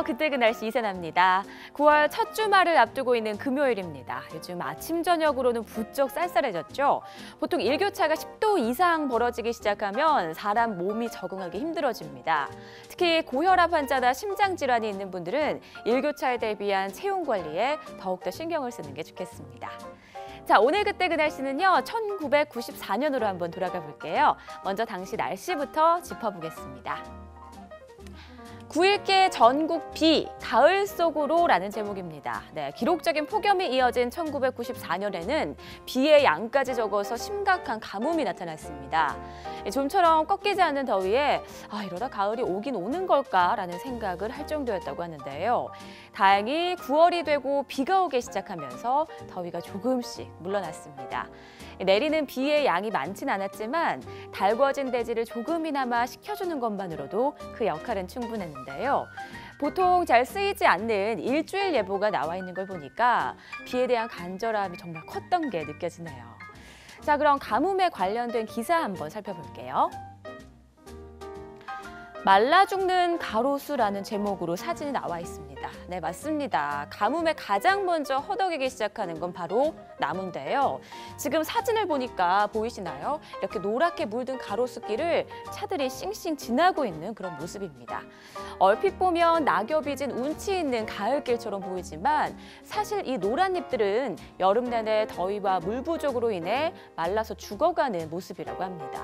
안녕하세요. 그때 그 날씨 이세나입니다. 9월 첫 주말을 앞두고 있는 금요일입니다. 요즘 아침 저녁으로는 부쩍 쌀쌀해졌죠. 보통 일교차가 10도 이상 벌어지기 시작하면 사람 몸이 적응하기 힘들어집니다. 특히 고혈압 환자나 심장 질환이 있는 분들은 일교차에 대비한 체온 관리에 더욱더 신경을 쓰는 게 좋겠습니다. 자, 오늘 그때 그 날씨는요, 1994년으로 한번 돌아가 볼게요. 먼저 당시 날씨부터 짚어보겠습니다. 9일께 전국 비, 가을 속으로라는 제목입니다. 네, 기록적인 폭염이 이어진 1994년에는 비의 양까지 적어서 심각한 가뭄이 나타났습니다. 좀처럼 꺾이지 않는 더위에 이러다 가을이 오긴 오는 걸까라는 생각을 할 정도였다고 하는데요. 다행히 9월이 되고 비가 오기 시작하면서 더위가 조금씩 물러났습니다. 내리는 비의 양이 많진 않았지만 달궈진 대지를 조금이나마 식혀주는 것만으로도 그 역할은 충분했는데요. 보통 잘 쓰이지 않는 일주일 예보가 나와 있는 걸 보니까 비에 대한 간절함이 정말 컸던 게 느껴지네요. 자, 그럼 가뭄에 관련된 기사 한번 살펴볼게요. 말라 죽는 가로수라는 제목으로 사진이 나와 있습니다. 네, 맞습니다. 가뭄에 가장 먼저 허덕이기 시작하는 건 바로 나무인데요. 지금 사진을 보니까 보이시나요? 이렇게 노랗게 물든 가로수길을 차들이 싱싱 지나고 있는 그런 모습입니다. 얼핏 보면 낙엽이 진 운치 있는 가을길처럼 보이지만 사실 이 노란 잎들은 여름 내내 더위와 물 부족으로 인해 말라서 죽어가는 모습이라고 합니다.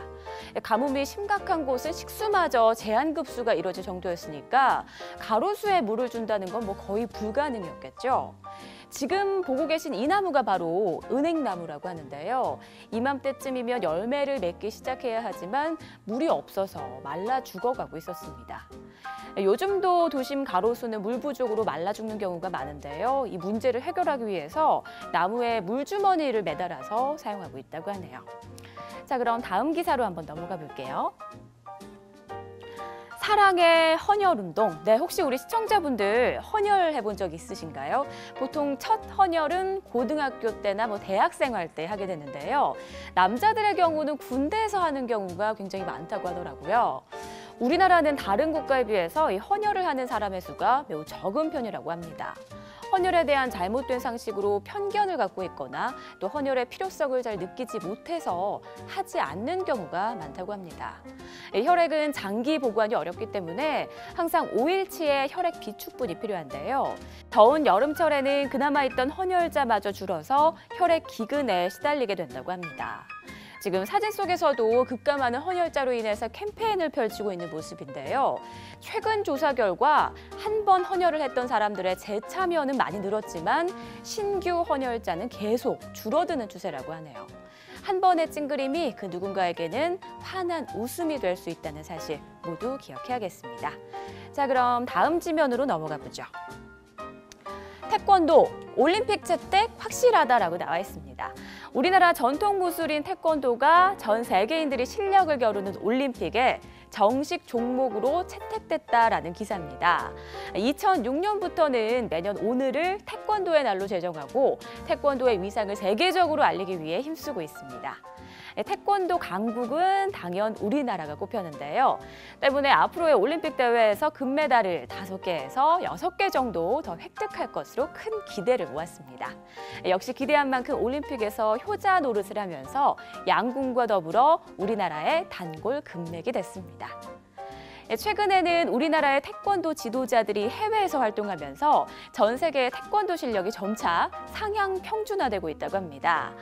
가뭄이 심각한 곳은 식수마저 제한급수가 이뤄질 정도였으니까 가로수에 물을 준다는 건 거의 불가능이었겠죠. 지금 보고 계신 이 나무가 바로 은행나무라고 하는데요. 이맘때쯤이면 열매를 맺기 시작해야 하지만 물이 없어서 말라 죽어가고 있었습니다. 요즘도 도심 가로수는 물 부족으로 말라 죽는 경우가 많은데요. 이 문제를 해결하기 위해서 나무에 물주머니를 매달아서 사용하고 있다고 하네요. 자, 그럼 다음 기사로 한번 넘어가 볼게요. 사랑의 헌혈운동. 네, 혹시 우리 시청자분들 헌혈 해본 적 있으신가요? 보통 첫 헌혈은 고등학교 때나 대학생활 때 하게 되는데요. 남자들의 경우는 군대에서 하는 경우가 굉장히 많다고 하더라고요. 우리나라는 다른 국가에 비해서 이 헌혈을 하는 사람의 수가 매우 적은 편이라고 합니다. 헌혈에 대한 잘못된 상식으로 편견을 갖고 있거나 또 헌혈의 필요성을 잘 느끼지 못해서 하지 않는 경우가 많다고 합니다. 혈액은 장기 보관이 어렵기 때문에 항상 5일치의 혈액 비축분이 필요한데요. 더운 여름철에는 그나마 있던 헌혈자마저 줄어서 혈액 기근에 시달리게 된다고 합니다. 지금 사진 속에서도 급감하는 헌혈자로 인해서 캠페인을 펼치고 있는 모습인데요. 최근 조사 결과 한 번 헌혈을 했던 사람들의 재참여는 많이 늘었지만 신규 헌혈자는 계속 줄어드는 추세라고 하네요. 한 번의 찡그림이 그 누군가에게는 환한 웃음이 될 수 있다는 사실 모두 기억해야겠습니다. 자, 그럼 다음 지면으로 넘어가 보죠. 태권도, 올림픽 채택 확실하다라고 나와 있습니다. 우리나라 전통 무술인 태권도가 전 세계인들이 실력을 겨루는 올림픽에 정식 종목으로 채택됐다라는 기사입니다. 2006년부터는 매년 오늘을 태권도의 날로 제정하고 태권도의 위상을 세계적으로 알리기 위해 힘쓰고 있습니다. 태권도 강국은 당연 우리나라가 꼽혔는데요. 때문에 앞으로의 올림픽 대회에서 금메달을 5개에서 6개 정도 더 획득할 것으로 큰 기대를 모았습니다. 역시 기대한 만큼 올림픽에서 효자 노릇을 하면서 양궁과 더불어 우리나라의 단골 금맥이 됐습니다. 최근에는 우리나라의 태권도 지도자들이 해외에서 활동하면서 전 세계의 태권도 실력이 점차 상향 평준화되고 있다고 합니다.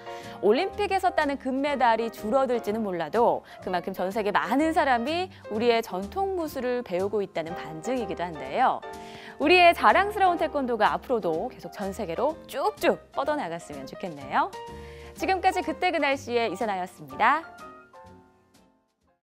올림픽에서 따는 금메달이 줄어들지는 몰라도 그만큼 전 세계 많은 사람이 우리의 전통 무술을 배우고 있다는 반증이기도 한데요. 우리의 자랑스러운 태권도가 앞으로도 계속 전 세계로 쭉쭉 뻗어나갔으면 좋겠네요. 지금까지 그때 그 날씨의 이세나였습니다.